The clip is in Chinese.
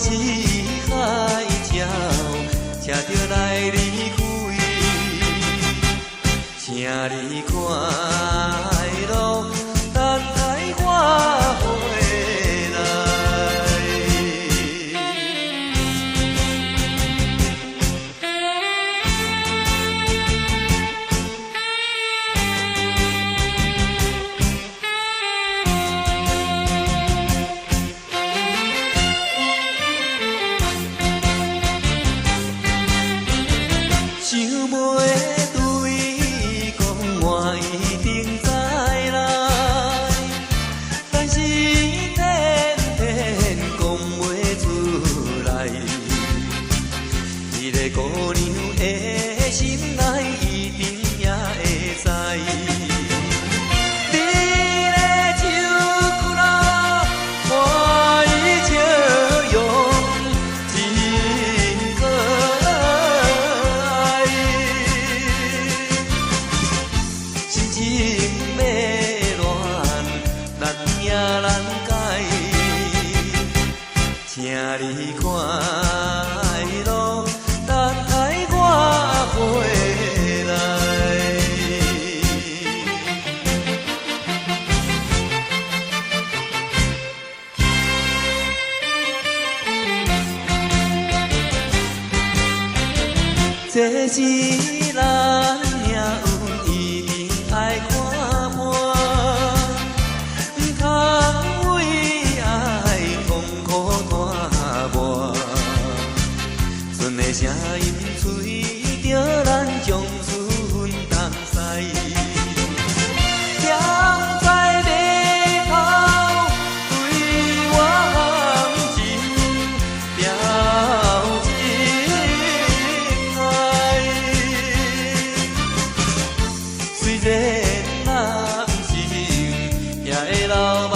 海鸟，车着来离开，请你看的路，等待我回来。想袂对，讲我一定再来，但是偏偏讲袂出来。这个姑娘的心内一定也会知。你的手骨头，看伊笑容真可爱。心情要乱，咱也难改，请你看的路，等待我回来。这是咱命运，一定爱看破，不通为爱痛苦拖磨。船的声音吹着咱将思分东西，站在码头对我含情表情爱。虽然咱不是也会流目